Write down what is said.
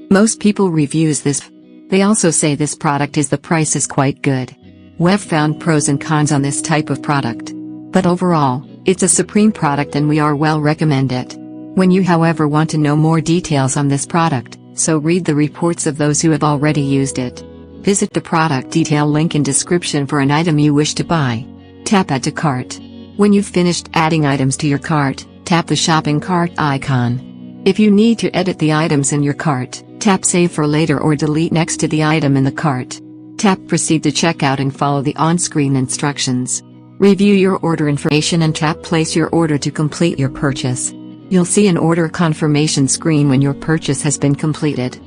Most people reviews this. They also say this product is the price is quite good. We've found pros and cons on this type of product. But overall, it's a supreme product and we are well recommend it. When you however want to know more details on this product, so read the reports of those who have already used it. Visit the product detail link in description for an item you wish to buy. Tap Add to Cart. When you've finished adding items to your cart, tap the shopping cart icon. If you need to edit the items in your cart, tap Save for later or delete next to the item in the cart. Tap Proceed to checkout and follow the on-screen instructions. Review your order information and tap Place your order to complete your purchase. You'll see an order confirmation screen when your purchase has been completed.